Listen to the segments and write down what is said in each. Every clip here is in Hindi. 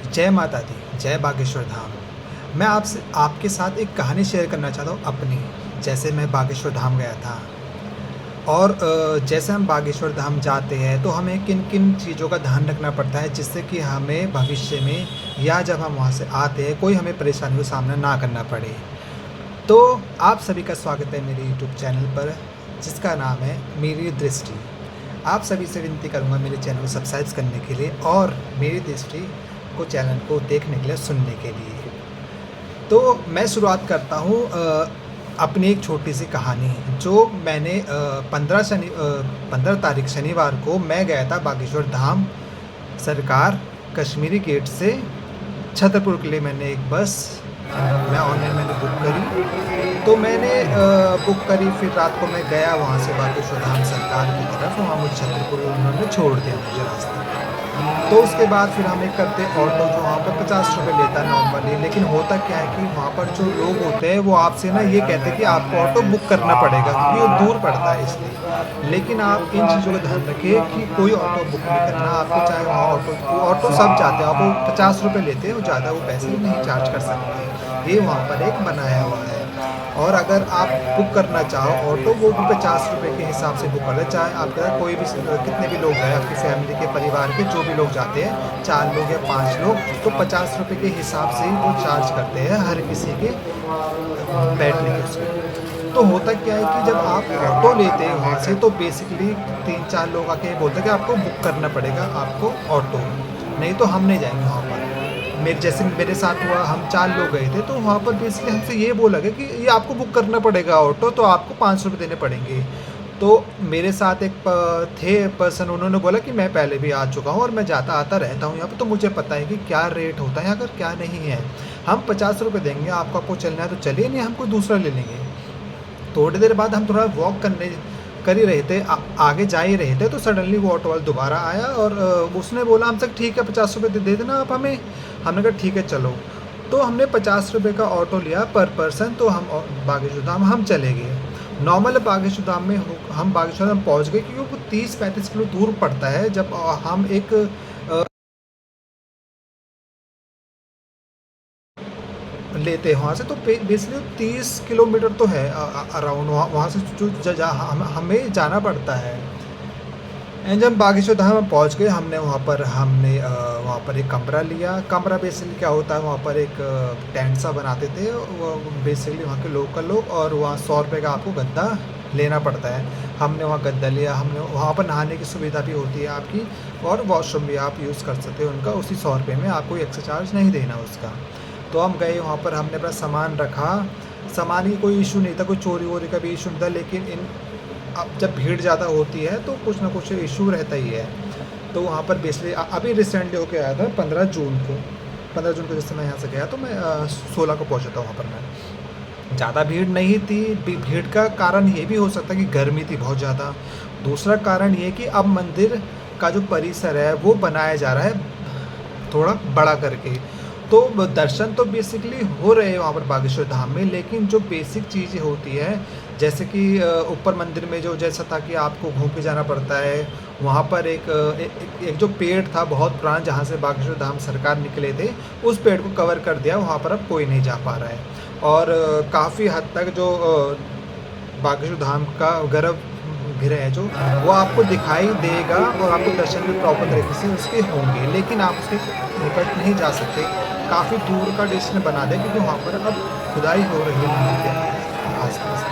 जय माता दी, जय बागेश्वर धाम। मैं आपसे आपके साथ एक कहानी शेयर करना चाहता हूँ अपनी। जैसे मैं बागेश्वर धाम गया था और जैसे हम बागेश्वर धाम जाते हैं तो हमें किन-किन चीज़ों का ध्यान रखना पड़ता है जिससे कि हमें भविष्य में या जब हम वहाँ से आते हैं कोई हमें परेशानियों का सामना ना करना पड़े। तो आप सभी का स्वागत है मेरे यूट्यूब चैनल पर जिसका नाम है मेरी दृष्टि। आप सभी से विनती करूँगा मेरे चैनल को सब्सक्राइब करने के लिए और मेरी दृष्टि को चैनल को देखने के लिए, सुनने के लिए। तो मैं शुरुआत करता हूँ अपनी एक छोटी-सी कहानी जो मैंने 15 तारीख शनिवार को मैं गया था बागेश्वर धाम सरकार कश्मीरी गेट से छतरपुर के लिए मैंने एक बस मैं ऑनलाइन मैंने बुक करी। तो मैंने बुक करी, फिर रात को मैं गया वहाँ से बागेश्वर धाम सरकार की तरफ, वहाँ मुझे छतरपुर उन्होंने छोड़ दिया मुझे रास्ते में। तो उसके बाद फिर हम एक करते ऑटो जो वहाँ पर 50 रुपये लेता है नॉर्मली, लेकिन होता क्या है कि वहाँ पर जो लोग होते हैं वो आपसे ना ये कहते हैं कि आपको ऑटो बुक करना पड़ेगा क्योंकि वो दूर पड़ता है इसलिए। लेकिन आप इन चीज़ों का ध्यान रखिए कि कोई ऑटो बुक नहीं करना आपको, चाहे वहाँ ऑटो सब जाते हैं, आपको 50 रुपये लेते हैं, वो ज़्यादा वो पैसे नहीं चार्ज कर सकते। ये वहाँ पर एक बनाया हुआ है। और अगर आप बुक करना चाहो ऑटो वो भी 50 रुपये के हिसाब से बुक कर ले, चाहे आपके साथ कोई भी कितने भी लोग हैं आपकी फैमिली के परिवार के जो भी लोग जाते हैं 4 लोग या 5 लोग, तो 50 रुपये के हिसाब से ही वो चार्ज करते हैं हर किसी के बैठने के उसके। तो होता क्या है कि जब आप ऑटो लेते हैं वहाँ से तो बेसिकली 3-4 लोग आके बोलते हैं कि आपको बुक करना पड़ेगा आपको ऑटो, नहीं तो हम नहीं जाएंगे वहाँ पर। जैसे मेरे साथ हुआ, हम 4 लोग गए थे तो वहाँ पर बेसिकली हमसे ये बोला गया कि ये आपको बुक करना पड़ेगा ऑटो, तो आपको 5 रुपये देने पड़ेंगे। तो मेरे साथ एक थे पर्सन, उन्होंने बोला कि मैं पहले भी आ चुका हूँ और मैं जाता आता रहता हूँ यहाँ पर, तो मुझे पता है कि क्या रेट होता है अगर क्या नहीं है। हम 50 रुपये देंगे, आपको चलना है तो चलिए, नहीं हम कोई दूसरा ले लेंगे। थोड़ी देर बाद हम थोड़ा वॉक कर ही रहे थे, आगे जा ही रहे थे, तो सडनली वो ऑटो वाला दोबारा आया और उसने बोला हमसे ठीक है 50 रुपये दे देना आप हमें। हमने कहा ठीक है चलो। तो हमने 50 रुपये का ऑटो लिया पर पर्सन, तो हम बागेश्वर धाम हम चले गए। नॉर्मल बागेश्वर धाम में हम बागेश्वर धाम पहुँच गए क्योंकि वो 30-35 किलो दूर पड़ता है। जब हम एक लेते हैं वहाँ से, तो बेसिकली 30 किलोमीटर तो है अराउंड, वहाँ से जो हमें जाना पड़ता है। एंड जब बागेश्वर धाम हम पहुँच गए, हमने वहाँ पर एक कमरा लिया। कमरा बेसिकली क्या होता है, वहाँ पर एक टेंट सा बनाते थे वो बेसिकली वहाँ के लोकल लोग, और वहाँ 100 रुपये का आपको गद्दा लेना पड़ता है। हमने वहाँ गद्दा लिया, हमने वहाँ पर नहाने की सुविधा भी होती है आपकी, और वॉशरूम भी आप यूज़ कर सकते हो उनका, उसी 100 रुपये में, आपको एक्स्ट्रा चार्ज नहीं देना उसका। तो हम गए वहाँ पर, हमने अपना सामान रखा। सामान की कोई इशू नहीं था, कोई चोरी वोरी का भी इशू नहीं था, लेकिन अब जब भीड़ ज़्यादा होती है तो कुछ ना कुछ इशू रहता ही है। तो वहाँ पर बेसिकली अभी रिसेंटली होके आया था 15 जून को जैसे मैं यहाँ से गया, तो मैं 16 को पहुँचा था वहाँ पर। मैं ज़्यादा भीड़ नहीं थी। भीड़ का कारण ये भी हो सकता है कि गर्मी थी बहुत ज़्यादा। दूसरा कारण ये कि अब मंदिर का जो परिसर है वो बनाया जा रहा है थोड़ा बड़ा करके, तो दर्शन तो बेसिकली हो रहे हैं वहाँ पर बागेश्वर धाम में, लेकिन जो बेसिक चीज़ें होती है जैसे कि ऊपर मंदिर में जो जैसा था कि आपको घूम के जाना पड़ता है, वहाँ पर एक जो पेड़ था बहुत पुराना जहाँ से बागेश्वर धाम सरकार निकले थे, उस पेड़ को कवर कर दिया, वहाँ पर अब कोई नहीं जा पा रहा है। और काफ़ी हद तक जो बागेश्वर धाम का गर्भगृह है जो, वो आपको दिखाई देगा और आपको दर्शन भी प्रॉपर तरीके से उसके होंगे, लेकिन आप उसके निकट नहीं जा सकते। काफ़ी दूर का डिस्टेंस बना दिया क्योंकि वहाँ पर अब खुदाई हो रही है मंदिर के आसपास।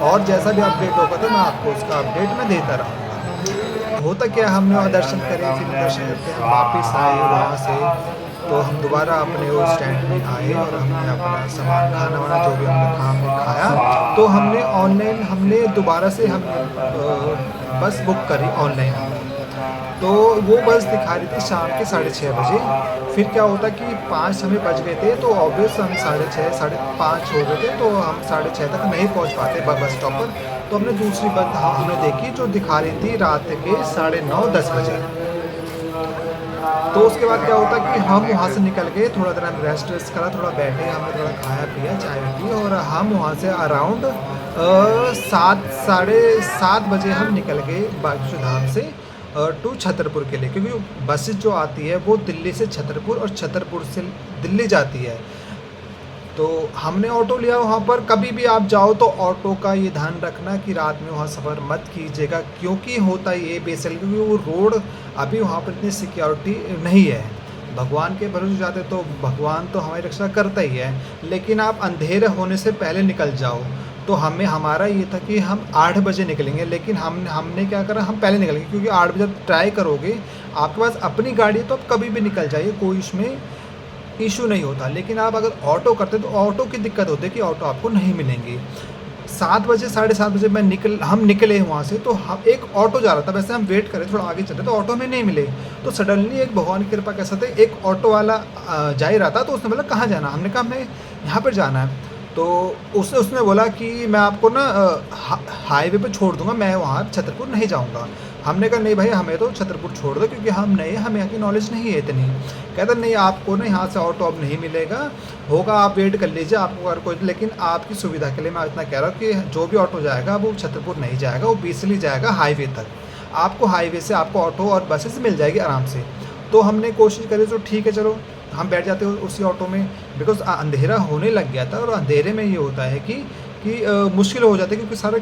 और जैसा भी अपडेट होगा तो मैं आपको उसका अपडेट मैं देता रहूँगा। होता क्या, हमने वहाँ दर्शन करे, फिर दर्शन करके हम वापस आए वहाँ से, तो हम दोबारा अपने उस स्टैंड में आए और हमने अपना सामान खाना वाना जो भी हमने हमने खाया, तो हमने दोबारा से बस बुक करी ऑनलाइन। तो वो बस दिखा रही थी शाम के 6:30 बजे। फिर क्या होता कि 5 हमें बज गए थे, तो ऑब्वियस हम 6:30 5:30 हो गए थे, तो हम 6:30 तक नहीं पहुंच पाते बस स्टॉप पर। तो हमने दूसरी बस हमने देखी जो दिखा रही थी रात के 9:30-10 बजे। तो उसके बाद क्या होता कि हम वहाँ से निकल गए, थोड़ा देर हम रेस्ट करा, थोड़ा बैठे, हमने थोड़ा खाया पिया, चाय पी, और हम वहाँ से अराउंड 7 साढ़े 7 बजे हम निकल गए बागेश्वर धाम से। टू छतरपुर के लिए, क्योंकि बसेस जो आती है वो दिल्ली से छतरपुर और छतरपुर से दिल्ली जाती है। तो हमने ऑटो लिया वहाँ पर। कभी भी आप जाओ तो ऑटो का ये ध्यान रखना कि रात में वहाँ सफ़र मत कीजिएगा, क्योंकि होता ये बेसिकली क्योंकि वो रोड अभी वहाँ पर इतनी सिक्योरिटी नहीं है। भगवान के भरोसे जाते तो भगवान तो हमारी रक्षा करता ही है, लेकिन आप अंधेरे होने से पहले निकल जाओ। तो हमारा ये था कि हम 8 बजे निकलेंगे, लेकिन हमने क्या करा, हम पहले निकलेंगे, क्योंकि 8 बजे ट्राई करोगे, आपके पास अपनी गाड़ी है तो आप कभी भी निकल जाइए, कोई इसमें इशू नहीं होता। लेकिन आप अगर ऑटो करते तो ऑटो की दिक्कत होती है कि ऑटो आपको नहीं मिलेंगी। 7 बजे 7:30 बजे हम निकले वहाँ से, तो हम एक ऑटो जा रहा था, वैसे हम वेट करें थोड़ा आगे चले तो ऑटो में नहीं मिले। तो सडनली एक भगवान की कृपा कैसा था, एक ऑटो वाला जा ही रहा था, तो उसने बोला कहाँ जाना, हमने कहा हमें यहाँ पर जाना है। तो उसने बोला कि मैं आपको ना हाईवे पे छोड़ दूंगा, मैं वहाँ छतरपुर नहीं जाऊँगा। हमने कहा नहीं भाई, हमें तो छतरपुर छोड़ दो, क्योंकि हम नए, हमें यहाँ की नॉलेज नहीं है इतनी। कहता नहीं, आपको ना यहाँ से ऑटो अब नहीं मिलेगा, होगा आप वेट कर लीजिए, आपको अगर कोई, लेकिन आपकी सुविधा के लिए मैं इतना कह रहा हूँ कि जो भी ऑटो जाएगा वो छतरपुर नहीं जाएगा, वो बीसली जाएगा हाईवे तक। आपको हाईवे से आपको ऑटो और बसेस मिल जाएगी आराम से। तो हमने कोशिश करी, तो ठीक है चलो हम बैठ जाते हो उसी ऑटो में, बिकॉज अंधेरा होने लग गया था। और अंधेरे में ये होता है कि मुश्किल हो जाती है, क्योंकि सारा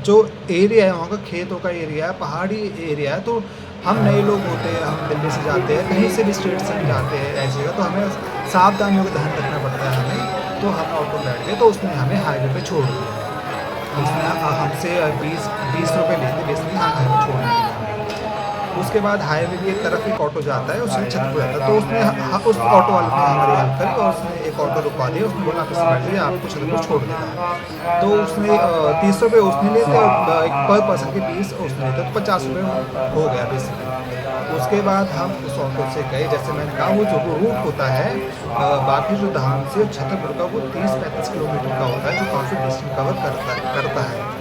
जो एरिया है वहाँ का खेतों का एरिया है, पहाड़ी एरिया है। तो हम नए लोग होते हैं, हम दिल्ली से जाते हैं, कहीं से भी स्टेट से भी जाते हैं ऐसी जगह, तो हमें सावधानियों का ध्यान रखना पड़ता है हमें। तो हम ऑटो बैठ गए, तो उसने हमें हाईवे पे छोड़ दिया। उसने हमसे 20 रुपये लिए थे बेसिकली, हम हाईवे छोड़ने के लिए। उसके बाद हाईवे की तरफ एक ऑटो जाता है, उससे छतरपुर जाता है। तो उसने उस ऑटो वाले ने हमारी हेल्प करी और उसने एक ऑटो रुकवा दिया। उसने बोला आप इससे बैठ जाइए, आपको छतरपुर छोड़ देता है। तो उसने 30 रुपये उसने लिए थे और एक पर पर्सन के 20 उसने लिए थे, तो 50 रुपये हो गया बेसिकली। उसके बाद हम उस ऑटो से गए, जैसे मैंने कहा वो जो रूट होता है बाकी जो धाम से छतरपुर का, वो 30-35 किलोमीटर का होता है, जो काफ़ी डिस्टेंस कवर करता है।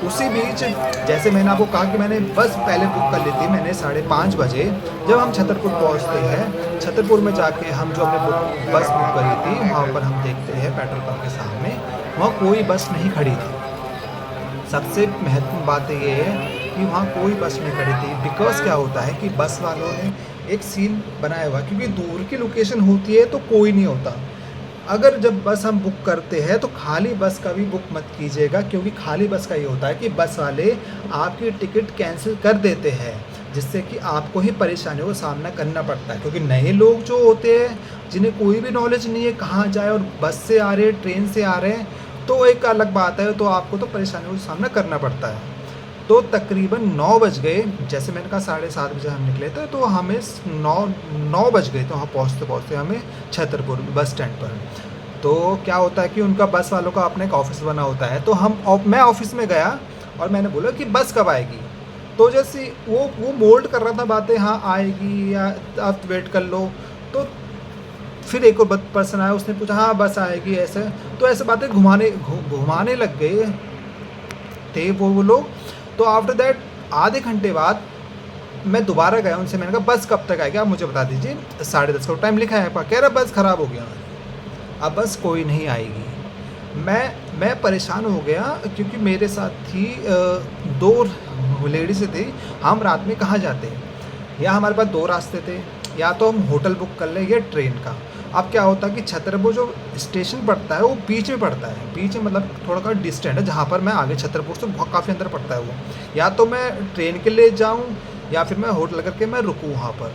उसी बीच जैसे मैंने आपको कहा कि मैंने बस पहले बुक कर ली थी, मैंने 5:30 बजे जब हम छतरपुर पहुंचते हैं, छतरपुर में जाके हम जो हमने बस बुक करी थी, वहाँ पर हम देखते हैं पेट्रोल पंप के सामने वहाँ कोई बस नहीं खड़ी थी। सबसे महत्वपूर्ण बात ये है कि वहाँ कोई बस नहीं खड़ी थी, बिकॉज क्या होता है कि बस वालों ने एक सीन बनाया हुआ, क्योंकि दूर की लोकेशन होती है तो कोई नहीं होता। अगर जब बस हम बुक करते हैं तो खाली बस का भी बुक मत कीजिएगा, क्योंकि खाली बस का ये होता है कि बस वाले आपकी टिकट कैंसिल कर देते हैं, जिससे कि आपको ही परेशानियों का सामना करना पड़ता है। क्योंकि नए लोग जो होते हैं, जिन्हें कोई भी नॉलेज नहीं है कहाँ जाए, और बस से आ रहे हैं, ट्रेन से आ रहे हैं, तो एक अलग बात है, तो आपको तो परेशानियों का सामना करना पड़ता है। तो तकरीबन 9 बज गए, जैसे मैंने कहा 7:30 बजे हम निकले थे, तो हमें 9 बज गए तो वहाँ पहुँचते हमें छतरपुर बस स्टैंड पर। तो क्या होता है कि उनका बस वालों का अपना एक ऑफिस बना होता है, तो मैं ऑफिस में गया और मैंने बोला कि बस कब आएगी। तो जैसे वो मोल्ड कर रहा था बातें, हाँ आएगी या आप वेट कर लो। तो फिर एक और पर्सन आया, उसने पूछा हाँ बस आएगी, ऐसे तो ऐसे बातें घुमाने लग गए थे वो लोग। तो आफ्टर दैट आधे घंटे बाद मैं दोबारा गया उनसे, मैंने कहा बस कब तक आएगी आप मुझे बता दीजिए। 10:30 का टाइम लिखा है, कह रहा बस ख़राब हो गया, अब बस कोई नहीं आएगी। मैं परेशान हो गया, क्योंकि मेरे साथ थी 2 लेडीज़ थे। हम रात में कहाँ जाते, या हमारे पास 2 रास्ते थे, या तो हम होटल बुक कर लें या ट्रेन का। अब क्या होता है कि छतरपुर जो स्टेशन पड़ता है वो बीच में पड़ता है, बीच में मतलब थोड़ा सा डिस्टेंट है, जहाँ पर मैं आगे छतरपुर से बहुत काफ़ी अंदर पड़ता है वो। या तो मैं ट्रेन के लिए जाऊँ या फिर मैं होटल करके मैं रुकूँ वहाँ पर।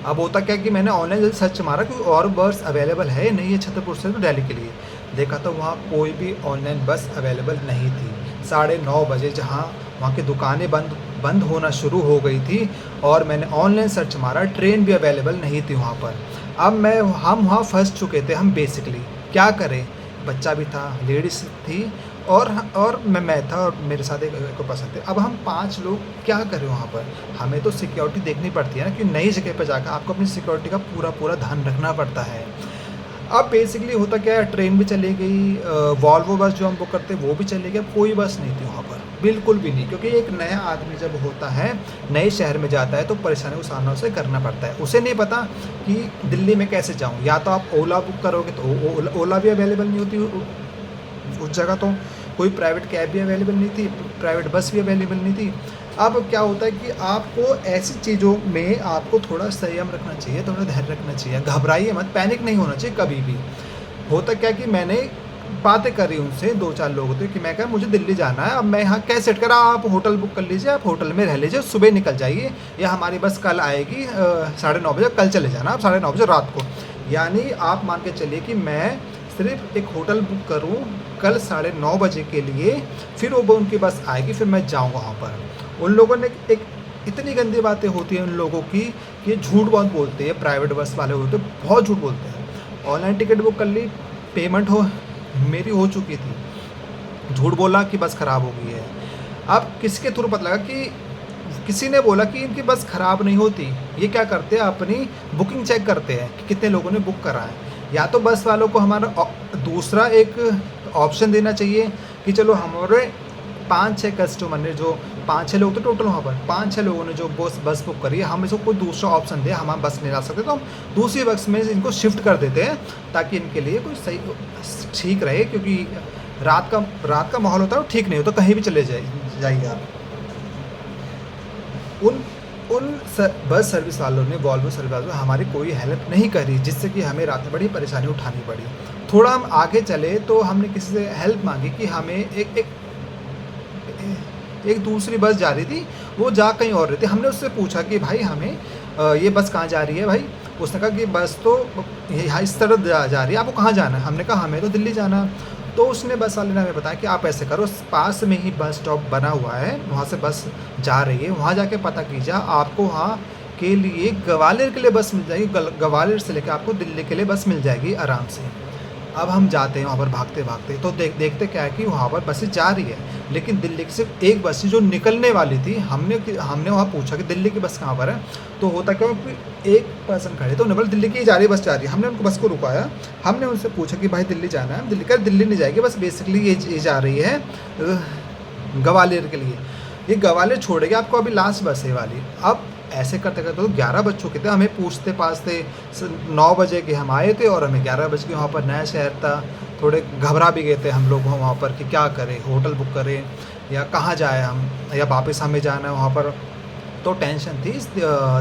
अब होता क्या कि मैंने ऑनलाइन सर्च मारा कि और बस अवेलेबल है नहीं है छतरपुर से तो दिल्ली के लिए, देखा तो वहाँ कोई भी ऑनलाइन बस अवेलेबल नहीं थी। 9:30 बजे जहाँ वहाँ की दुकानें बंद होना शुरू हो गई थी, और मैंने ऑनलाइन सर्च मारा, ट्रेन भी अवेलेबल नहीं थी वहाँ पर। अब हम वहाँ फंस चुके थे। हम बेसिकली क्या करें, बच्चा भी था, लेडीज़ थी और मैं था, और मेरे साथ एक पर्सन थे। अब हम 5 लोग क्या करें वहाँ पर, हमें तो सिक्योरिटी देखनी पड़ती है ना, कि नई जगह पर जाकर आपको अपनी सिक्योरिटी का पूरा ध्यान रखना पड़ता है। अब बेसिकली होता क्या है, ट्रेन भी चली गई, वॉल्वो बस जो हम बुक करते वो भी चली गई, कोई बस नहीं थी वहाँ पर, बिल्कुल भी नहीं। क्योंकि एक नया आदमी जब होता है, नए शहर में जाता है, तो परेशानियों का सामना उसे करना पड़ता है। उसे नहीं पता कि दिल्ली में कैसे जाऊँ, या तो आप ओला बुक करोगे तो ओला भी अवेलेबल नहीं होती उस जगह, तो कोई प्राइवेट कैब भी अवेलेबल नहीं थी, प्राइवेट बस भी अवेलेबल नहीं थी। अब क्या होता है कि आपको ऐसी चीज़ों में आपको थोड़ा संयम रखना चाहिए, थोड़ा धैर्य रखना चाहिए, घबराइए मत, पैनिक नहीं होना चाहिए कभी भी। होता क्या कि मैंने बातें करी उनसे 2-4 लोगों से कि मैं कहा मुझे दिल्ली जाना है, अब मैं यहाँ कैसे सेट करा, आप होटल बुक कर लीजिए, आप होटल में रह लीजिए, सुबह निकल जाइए या हमारी बस कल आएगी 9:30 बजे, कल चले जाना आप 9:30 बजे रात को। यानी आप मान के चलिए कि मैं सिर्फ एक होटल बुक करूँ कल 9:30 बजे के लिए, फिर वो उनकी बस आएगी, फिर मैं जाऊँगा वहाँ पर। उन लोगों ने एक इतनी गंदी बातें होती हैं उन लोगों की कि झूठ बहुत बोलते हैं, प्राइवेट बस वाले होते हैं बहुत झूठ बोलते हैं। ऑनलाइन टिकट बुक कर ली, पेमेंट मेरी हो चुकी थी, झूठ बोला कि बस ख़राब हो गई है। अब किसके थ्रू पता लगा कि किसी ने बोला कि इनकी बस ख़राब नहीं होती, ये क्या करते हैं अपनी बुकिंग चेक करते हैं कि कितने लोगों ने बुक करा है। या तो बस वालों को हमारा दूसरा एक ऑप्शन देना चाहिए कि चलो हमारे 5-6 कस्टमर ने, जो 5-6 लोग थे टोटल वहाँ पर, 5-6 लोगों ने जो बस बुक करी है, हम इसको कोई दूसरा ऑप्शन दे, हम बस नहीं ला सकते तो हम दूसरी बस में इनको शिफ्ट कर देते हैं ताकि इनके लिए कोई सही ठीक रहे, क्योंकि रात का माहौल होता है वो ठीक नहीं होता, कहीं भी चले जाइए आप। उन बस सर्विस वालों ने, वॉल्वो सर्विस वालों ने हमारी कोई हेल्प नहीं करी, जिससे कि हमें रात में बड़ी परेशानी उठानी पड़ी। थोड़ा हम आगे चले तो हमने किसी से हेल्प मांगी कि हमें एक दूसरी बस जा रही थी, वो जा कहीं और रही थी। हमने उससे पूछा कि भाई हमें ये बस कहाँ जा रही है भाई? उसने कहा कि बस तो यहाँ इस तरफ जा रही है, आपको कहाँ जाना है? हमने कहा हमें तो दिल्ली जाना है। तो उसने बस वाले ने हमें बताया कि आप ऐसे करो, पास में ही बस स्टॉप बना हुआ है, वहाँ से बस जा रही है, वहाँ जाके पता कीजिए, आपको वहाँ के लिए ग्वालियर के लिए बस मिल जाएगी, ग्वालियर से लेकर आपको दिल्ली के लिए बस मिल जाएगी आराम से। अब हम जाते हैं वहाँ पर भागते भागते, तो देखते क्या है कि वहाँ पर बसें जा रही है, लेकिन दिल्ली की सिर्फ एक बस थी जो निकलने वाली थी। हमने वहाँ पूछा कि दिल्ली की बस कहाँ पर है, तो होता क्या कि एक पर्सन खड़े तो उन्होंने बोला दिल्ली की जा रही बस जा रही है। हमने उनको बस को रुकाया, हमने उनसे पूछा कि भाई दिल्ली जाना है? दिल्ली नहीं जाएगी, बस बेसिकली ये जा रही है ग्वालियर के लिए, ये ग्वालियर छोड़ेगी आपको, अभी लास्ट बस है वाली। अब ऐसे करते करते तो 11 बज चुके थे, हमें पूछते पाछते 9 बजे के हम आए थे और हमें 11 बज के वहाँ पर नया शहर था, थोड़े घबरा भी गए थे हम लोग वहाँ पर कि क्या करें, होटल बुक करें या कहाँ जाए हम, या वापस हमें जाना है वहाँ पर। तो टेंशन थी इस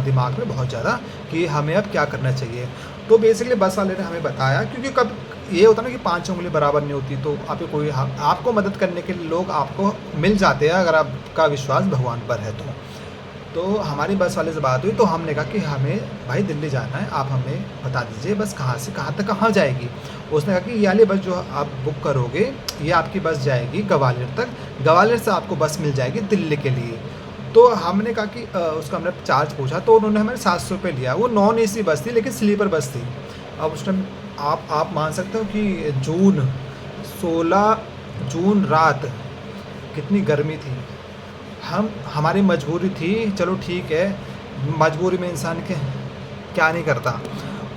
दिमाग में बहुत ज़्यादा कि हमें अब क्या करना चाहिए। तो बेसिकली बस वाले ने हमें बताया, क्योंकि कब ये होता ना कि 5 उंगली बराबर नहीं होती, तो आपको मदद करने के लिए लोग आपको मिल जाते हैं अगर आपका विश्वास भगवान पर है तो हमारी बस वाले से बात हुई, तो हमने कहा कि हमें भाई दिल्ली जाना है, आप हमें बता दीजिए बस कहाँ से कहाँ तक कहाँ जाएगी। उसने कहा कि ये वाली बस जो आप बुक करोगे ये आपकी बस जाएगी ग्वालियर तक, ग्वालियर से आपको बस मिल जाएगी दिल्ली के लिए। तो हमने कहा कि उसका हमने चार्ज पूछा, तो उन्होंने हमें 700 रुपये लिया। वो नॉन AC बस थी लेकिन स्लीपर बस थी। अब उस टाइम आप मान सकते हो कि 16 जून रात कितनी गर्मी थी। हमारी मजबूरी थी, चलो ठीक है, मजबूरी में इंसान के क्या नहीं करता।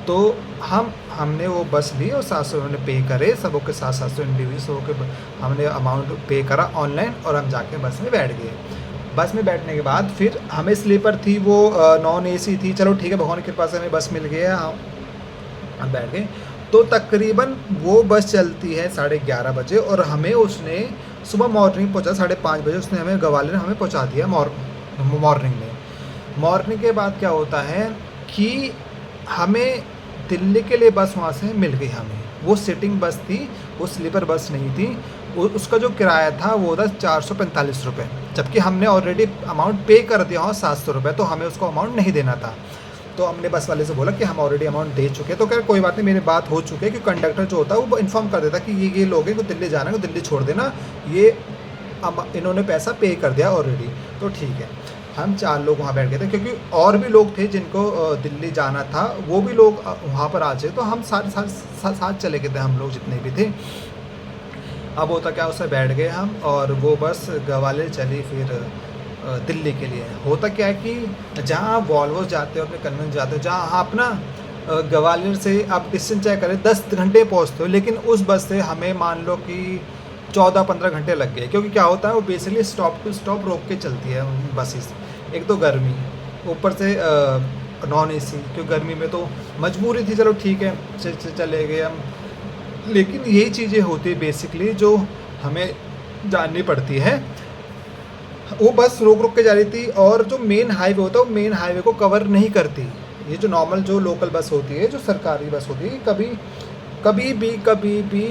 तो हमने वो बस ली और 700 उन्होंने पे करे, सबों के साथ 700 इंडिविजुअल सबों के हमने अमाउंट पे करा ऑनलाइन, और हम जाके बस में बैठ गए। बस में बैठने के बाद फिर हमें स्लीपर थी, वो नॉन AC थी, चलो ठीक है, भगवान की कृपा से हमें बस मिल गया, हम बैठ गए। तो तकरीबन वो बस चलती है 11:30 बजे और हमें उसने सुबह मॉर्निंग पहुंचा 5:30 बजे, उसने हमें ग्वालियर हमें पहुंचा दिया मॉर्निंग में। मॉर्निंग के बाद क्या होता है कि हमें दिल्ली के लिए बस वहाँ से मिल गई हमें। वो सिटिंग बस थी, वो स्लीपर बस नहीं थी। उसका जो किराया था वो था 445 रुपये, जबकि हमने ऑलरेडी अमाउंट पे कर दिया हो 700 रुपये, तो हमें उसको अमाउंट नहीं देना था। तो हमने बस वाले से बोला कि हम ऑलरेडी अमाउंट दे चुके हैं, तो कह कोई बात नहीं, मेरी बात हो चुकी है कि कंडक्टर जो होता है वो इन्फॉर्म कर देता कि ये लोग हैं, को दिल्ली जाना है, को दिल्ली छोड़ देना, ये इन्होंने पैसा पे कर दिया ऑलरेडी। तो ठीक है, हम 4 लोग वहाँ बैठ गए थे, क्योंकि और भी लोग थे जिनको दिल्ली जाना था, वो भी लोग वहाँ पर आ जाए, तो हम साथ चले गए थे, हम लोग जितने भी थे। अब होता क्या, उससे बैठ गए हम और वो बस ग्वालियर चली फिर दिल्ली के लिए। होता क्या है कि जहाँ आप वॉल्वो जाते हो, अपने कन्वेंस जाते हो, जहाँ आप ना ग्वालियर से आप डिस्टेंस तय करें 10 घंटे पहुँचते हो, लेकिन उस बस से हमें मान लो कि 14-15 घंटे लग गए। क्योंकि क्या होता है, वो बेसिकली स्टॉप टू स्टॉप रोक के चलती है बसेस। एक तो गर्मी, ऊपर से नॉन AC, क्योंकि गर्मी में तो मजबूरी थी, चलो ठीक है चले गए हम। लेकिन यही चीज़ें होती है बेसिकली जो हमें जाननी पड़ती है। वो बस रोक रोक के जा रही थी और जो मेन हाईवे होता है वो मेन हाईवे को कवर नहीं करती। ये जो नॉर्मल जो लोकल बस होती है, जो सरकारी बस होती है, कभी भी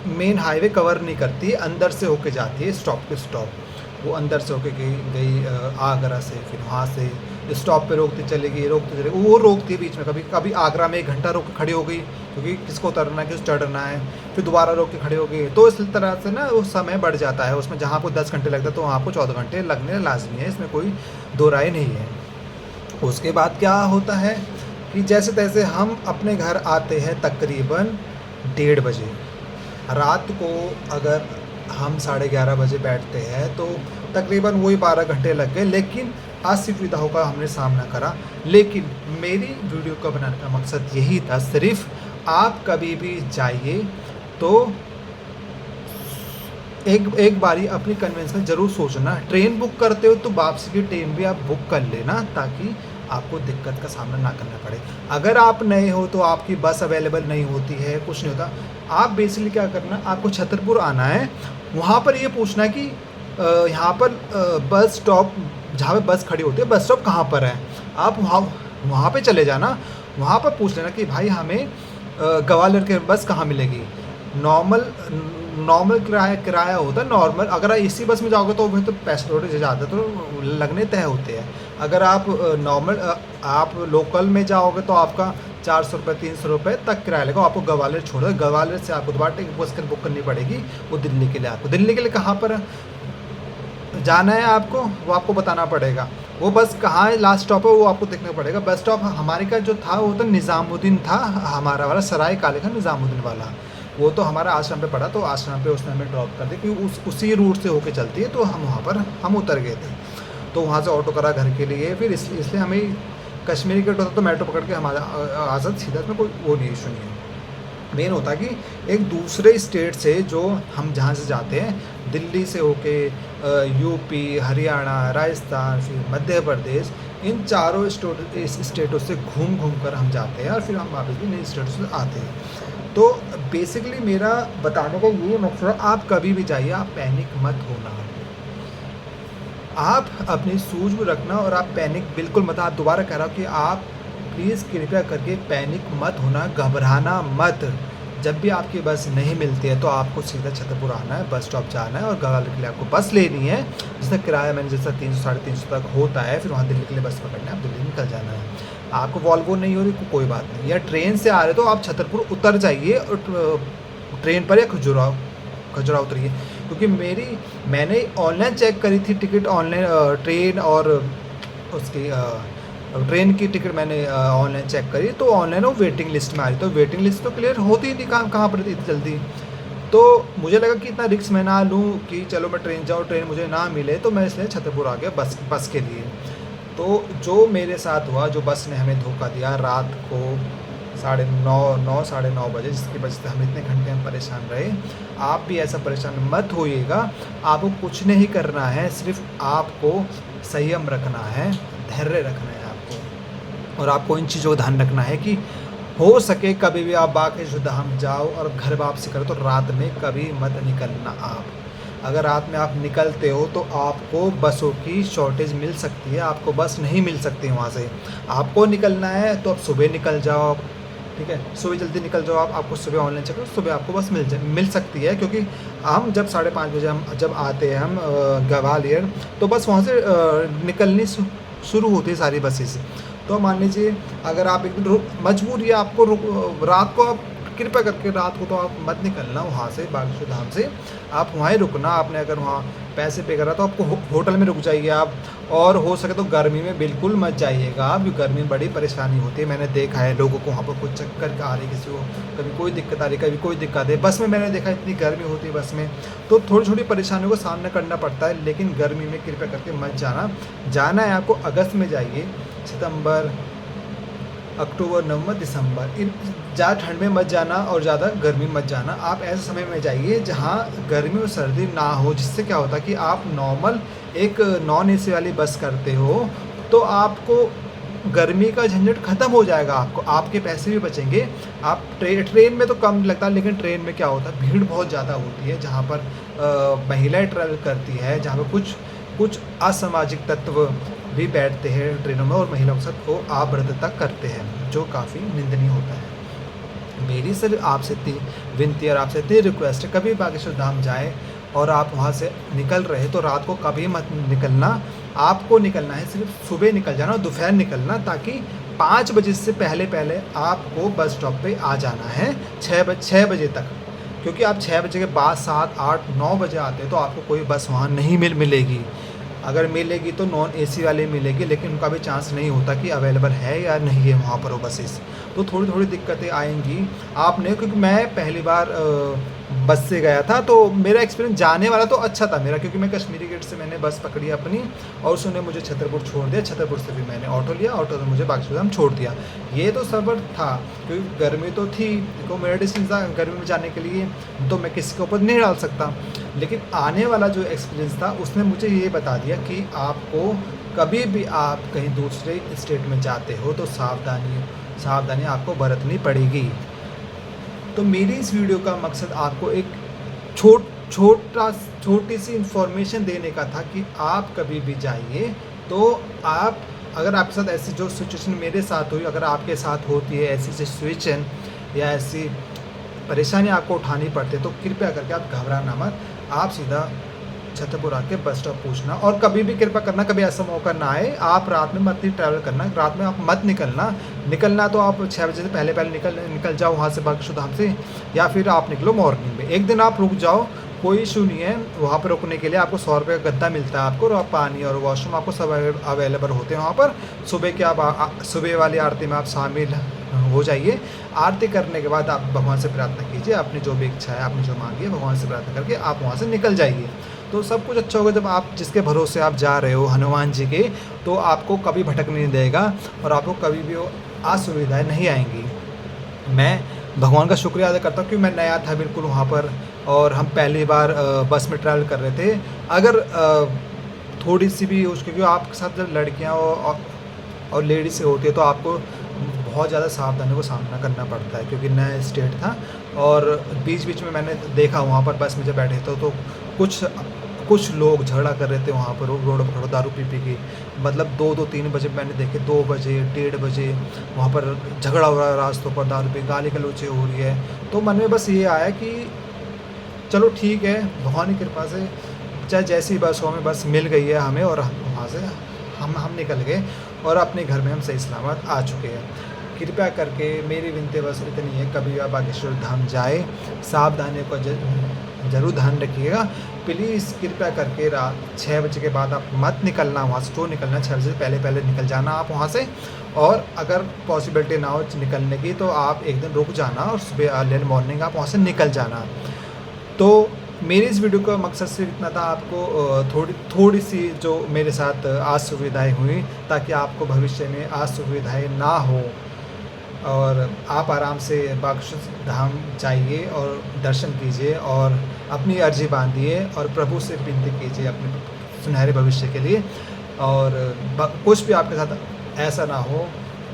मेन हाईवे कवर नहीं करती, अंदर से होके जाती है स्टॉप टू स्टॉप। वो अंदर से होके गई आगरा से, फिर वहाँ से स्टॉप पे रोकती चलेगी, वो रोकती है बीच में। कभी कभी आगरा में 1 घंटा रोक के खड़ी हो गई क्योंकि किसको उतरना है, किसको चढ़ना है, फिर दोबारा रोक के खड़ी हो गई। तो इस तरह से ना वो समय बढ़ जाता है उसमें। जहाँ आपको 10 घंटे लगता है तो वहाँ आपको 14 घंटे लगने लाजमी है, इसमें कोई दो राय नहीं है। उसके बाद क्या होता है कि जैसे तैसे हम अपने घर आते हैं तकरीबन 1:30 बजे। रात को अगर हम 11:30 बजे बैठते हैं तो तकरीबन वही 12 घंटे लग गए, लेकिन असुविधाओं का हमने सामना करा। लेकिन मेरी वीडियो को बनाने का मकसद यही था, सिर्फ आप कभी भी जाइए तो एक बारी अपनी कन्वेंस में ज़रूर सोचना। ट्रेन बुक करते हो तो वापसी की ट्रेन भी आप बुक कर लेना, ताकि आपको दिक्कत का सामना ना करना पड़े। अगर आप नए हो तो आपकी बस अवेलेबल नहीं होती है, कुछ नहीं होता। आप बेसिकली क्या करना, आपको छतरपुर आना है, वहाँ पर ये पूछना है कि यहाँ पर बस स्टॉप जहाँ पे बस खड़ी होती है, बस स्टॉप कहाँ पर है। आप वहाँ पे चले जाना, वहाँ पर पूछ लेना कि भाई हमें ग्वालियर के बस कहाँ मिलेगी। नॉर्मल किराया होता है नॉर्मल। अगर आप एसी बस में जाओगे तो फिर तो पैसे थोड़े ज़्यादा तो लगने तय होते हैं। अगर आप नॉर्मल आप लोकल में जाओगे तो आपका 400 रुपये 300 रुपये तक किराया लगेगा। आपको ग्वालियर छोड़ो, ग्वालियर से आपको दोबारा बस बुक करनी पड़ेगी। वो दिल्ली के लिए, आपको दिल्ली के लिए कहाँ पर जाना है आपको, वो आपको बताना पड़ेगा। वो बस कहाँ है, लास्ट स्टॉप है, वो आपको देखना पड़ेगा। बस स्टॉप हमारे का जो था वो तो निज़ामुद्दीन था, हमारा वाला सराय काले का निज़ामुद्दीन वाला। वो तो हमारा आश्रम पे पड़ा, तो आश्रम पे उसने हमें ड्रॉप कर दिया क्योंकि उसी रूट से होके चलती है। तो हम वहाँ पर हम उतर गए थे, तो वहाँ से ऑटो करा घर के लिए। फिर इसलिए हमें कश्मीरी के तो मेट्रो पकड़ के हमारा आज़ाद सीधा, में कोई वो नहीं, इशू नहीं है। मेन होता कि एक दूसरे स्टेट से जो हम जहाँ से जाते हैं, दिल्ली से होके यूपी, हरियाणा, राजस्थान, फिर मध्य प्रदेश, इन चारों स्टेटों से घूम कर हम जाते हैं और फिर हम वापस भी नई स्टेटों से आते हैं। तो बेसिकली मेरा बताने का ये मकसद है, आप कभी भी जाइए, आप पैनिक मत होना, आप अपनी सूझबूझ रखना और आप पैनिक बिल्कुल मत। आप दोबारा कह रहा हूँ कि आप प्लीज़ कृपया करके पैनिक मत होना, घबराना मत। जब भी आपकी बस नहीं मिलती है तो आपको सीधा छतरपुर आना है, बस स्टॉप जाना है और ग्वालियर के लिए आपको बस लेनी है, जिसका किराया मैंने जैसा 300 साढ़े 300 तक होता है। फिर वहाँ दिल्ली के लिए बस पकड़ना है, आप दिल्ली निकल जाना है। आपको वॉल्वो नहीं हो रही कोई बात नहीं, या ट्रेन से आ रहे तो आप छतरपुर उतर जाइए और ट्रेन पर या खजुराहो उतरिए। क्योंकि मैंने ऑनलाइन चेक करी थी टिकट, ऑनलाइन ट्रेन और उसकी ट्रेन की टिकट मैंने ऑनलाइन चेक करी, तो ऑनलाइन वो वेटिंग लिस्ट में आ रही। तो वेटिंग लिस्ट तो क्लियर होती ही नहीं, कहाँ पर इतनी जल्दी। तो मुझे लगा कि इतना रिस्क मैं ना लूँ कि चलो मैं ट्रेन जाऊँ, ट्रेन मुझे ना मिले, तो मैं इसलिए छतरपुर आ गया बस के लिए। तो जो मेरे साथ हुआ, जो बस ने हमें धोखा दिया रात को 9:30 बजे, जिसकी वजह से हम इतने घंटे हम परेशान रहे, आप भी ऐसा परेशान मत होइएगा। आपको कुछ नहीं करना है, सिर्फ आपको संयम रखना है, धैर्य रखना है आपको। और आपको इन चीज़ों का ध्यान रखना है कि हो सके कभी भी आप बागेश्वर धाम जाओ और घर वापसी करो तो रात में कभी मत निकलना आप। अगर रात में आप निकलते हो तो आपको बसों की शॉर्टेज मिल सकती है, आपको बस नहीं मिल सकती वहाँ से। आपको निकलना है तो आप सुबह निकल जाओ, ठीक है, सुबह जल्दी निकल जाओ आप। आपको सुबह ऑनलाइन चेक करो, सुबह आपको बस मिल सकती है। क्योंकि हम जब 5:30 बजे हम जब आते हैं हम ग्वालियर, तो बस वहाँ से निकलनी शुरू होती है सारी बसेस। तो मान लीजिए अगर आप एक दिन मजबूर है आपको रात को, आप कृपया करके रात को तो आप मत निकलना वहाँ से बागेश्वर धाम से, आप वहाँ ही रुकना। आपने अगर वहाँ पैसे पे करा तो आपको होटल में रुक जाइए आप। और हो सके तो गर्मी में बिल्कुल मत जाइएगा आप, क्योंकि गर्मी में बड़ी परेशानी होती है। मैंने देखा है लोगों को वहाँ पर कुछ चक्कर आ रही, किसी को कभी कोई दिक्कत आ रही, कभी कोई दिक्कत है। बस में मैंने देखा इतनी गर्मी होती है बस में, तो थोड़ी छोटी परेशानियों का सामना करना पड़ता है। लेकिन गर्मी में कृपया करके मत जाना है आपको। अगस्त में जाइए, सितंबर, अक्टूबर, नवंबर, दिसंबर, इन ज़्यादा ठंड में मत जाना और ज़्यादा गर्मी मत जाना। आप ऐसे समय में जाइए जहाँ गर्मी और सर्दी ना हो, जिससे क्या होता है कि आप नॉर्मल एक नॉन एसी वाली बस करते हो तो आपको गर्मी का झंझट ख़त्म हो जाएगा, आपके पैसे भी बचेंगे। आप ट्रेन में तो कम लगता है, लेकिन ट्रेन में क्या होता है भीड़ बहुत ज़्यादा होती है। जहाँ पर महिलाएं ट्रैवल करती है, जहाँ पर कुछ कुछ असामाजिक तत्व भी बैठते हैं ट्रेनों में और महिलाओं के साथ वो अभद्रता करते हैं, जो काफ़ी निंदनीय होता है। मेरी सिर्फ आपसे इतनी विनती और आपसे इतनी रिक्वेस्ट है, कभी बागेश्वर धाम जाए और आप वहाँ से निकल रहे तो रात को कभी मत निकलना। आपको निकलना है सिर्फ सुबह निकल जाना और दोपहर निकलना, ताकि 5 बजे से पहले आपको बस स्टॉप पे आ जाना है 6 बजे तक। क्योंकि आप 6 बजे के बाद 7, 8, 9 बजे आते हैं तो आपको कोई बस वहाँ नहीं मिलेगी। अगर मिलेगी तो नॉन एसी वाली मिलेगी, लेकिन उनका भी चांस नहीं होता कि अवेलेबल है या नहीं है वहाँ पर वो बसेस। तो थोड़ी दिक्कतें आएंगी आपने, क्योंकि मैं पहली बार बस से गया था तो मेरा एक्सपीरियंस जाने वाला तो अच्छा था मेरा, क्योंकि मैं कश्मीरी गेट से मैंने बस पकड़ी अपनी और उसने मुझे छतरपुर छोड़ दिया। छतरपुर से भी मैंने ऑटो लिया, ऑटो ने मुझे बागेश्वर धाम छोड़ दिया। ये तो सफ़र था, क्योंकि गर्मी तो थी, तो मेरा डिस्टेंस था गर्मी में जाने के लिए, तो मैं किसी के ऊपर नहीं डाल सकता। लेकिन आने वाला जो एक्सपीरियंस था उसने मुझे ये बता दिया कि आपको कभी भी आप कहीं दूसरे स्टेट में जाते हो तो सावधानी आपको बरतनी पड़ेगी। तो मेरी इस वीडियो का मकसद आपको एक छोटी सी इन्फॉर्मेशन देने का था कि आप कभी भी जाइए तो आप, अगर आपके साथ ऐसी जो सिचुएशन मेरे साथ हुई, अगर आपके साथ होती है ऐसी सिचुएशन या ऐसी परेशानी आपको उठानी पड़ती है, तो कृपया करके आप घबराना मत। आप सीधा छतरपुर आके बस स्टॉप पूछना, और कभी भी कृपया करना कभी ऐसा मौका ना आए आप रात में मत ही ट्रैवल करना। रात में आप मत निकलना तो आप 6 बजे से पहले निकल जाओ वहाँ से बागेश्वर धाम से, या फिर आप निकलो मॉर्निंग में। एक दिन आप रुक जाओ, कोई इशू नहीं है। वहाँ पर रुकने के लिए आपको 100 रुपये का गद्दा मिलता है आपको, और पानी और वॉशरूम आपको सब अवेलेबल होते हैं वहाँ पर। सुबह के आप सुबह वाली आरती में आप शामिल हो जाइए। आरती करने के बाद आप भगवान से प्रार्थना कीजिए, अपनी जो भी इच्छा है, आपने जो मांगी है भगवान से प्रार्थना करके आप वहाँ से निकल जाइए। तो सब कुछ अच्छा होगा। जब आप जिसके भरोसे आप जा रहे हो हनुमान जी के, तो आपको कभी भटकने नहीं देगा और आपको कभी भी वो असुविधाएँ नहीं आएंगी। मैं भगवान का शुक्रिया अदा करता हूँ कि मैं नया था बिल्कुल वहाँ पर, और हम पहली बार बस में ट्रैवल कर रहे थे। अगर थोड़ी सी भी क्योंकि आपके साथ जब लड़कियाँ और लेडीज़ होती है तो आपको बहुत ज़्यादा सावधानियों का सामना करना पड़ता है, क्योंकि नया स्टेट था। और बीच में मैंने देखा वहाँ पर बस में जब बैठे थे तो कुछ लोग झगड़ा कर रहे थे वहाँ पर रोड पर खड़े दारू पी के। मतलब 2-3 बजे मैंने देखे, 2 बजे 1:30 बजे वहाँ पर झगड़ा हो रहा है रास्तों पर, दारू पी गाली गलौचे हो रही है। तो मन में बस ये आया कि चलो ठीक है, भगवान की कृपा से चाहे जैसी बस हो, हमें बस मिल गई है हमें, और वहाँ से हम निकल गए और अपने घर में हम सही सलामत आ चुके हैं। कृपया करके मेरी विनती बस इतनी है, कभी आप बागेश्वर धाम जाए सावधानियों का ज़रूर ध्यान रखिएगा। प्लीज़ कृपया करके रात 6 बजे के बाद आप मत निकलना वहाँ से। जो निकलना 6 बजे से पहले निकल जाना आप वहाँ से, और अगर पॉसिबिलिटी ना हो निकलने की तो आप एक दिन रुक जाना और सुबह अर्ली मॉर्निंग आप वहाँ से निकल जाना। तो मेरी इस वीडियो का मकसद सिर्फ इतना था, आपको थोड़ी सी जो मेरे साथ असुविधाएँ हुई, ताकि आपको भविष्य में असुविधाएँ ना हो और आप आराम से बागेश्वर धाम जाइए और दर्शन कीजिए और अपनी अर्जी बांधिए और प्रभु से विनती कीजिए अपने सुनहरे भविष्य के लिए। और कुछ भी आपके साथ ऐसा ना हो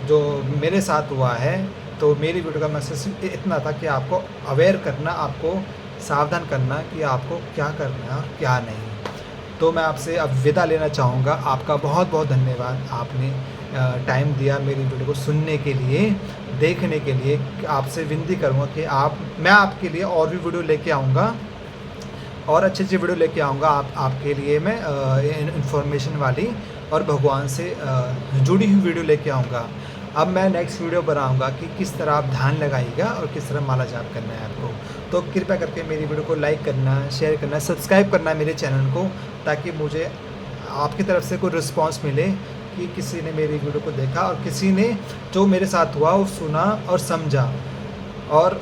जो मेरे साथ हुआ है। तो मेरी वीडियो का मैसेज इतना था कि आपको अवेयर करना, आपको सावधान करना कि आपको क्या करना है और क्या नहीं। तो मैं आपसे अब विदा लेना चाहूँगा। आपका बहुत बहुत धन्यवाद, आपने टाइम दिया मेरी वीडियो को सुनने के लिए, देखने के लिए। आपसे विनती करूँगा कि मैं आपके लिए और भी वीडियो लेके आऊँगा, और अच्छी वीडियो लेके आऊँगा आपके लिए मैं इन्फॉर्मेशन वाली और भगवान से जुड़ी हुई वीडियो लेके आऊँगा। अब मैं नेक्स्ट वीडियो बनाऊँगा कि किस तरह आप ध्यान लगाइएगा और किस तरह माला जाप करना है आपको। तो कृपया करके मेरी वीडियो को लाइक करना, शेयर करना, सब्सक्राइब करना मेरे चैनल को, ताकि मुझे आपकी तरफ से कोई रिस्पांस मिले कि किसी ने मेरी वीडियो को देखा और किसी ने जो मेरे साथ हुआ वो सुना और समझा, और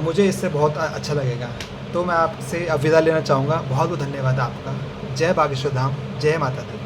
मुझे इससे बहुत अच्छा लगेगा। तो मैं आपसे अब विदा लेना चाहूँगा। बहुत बहुत धन्यवाद आपका। जय बागेश्वर धाम, जय माता दी।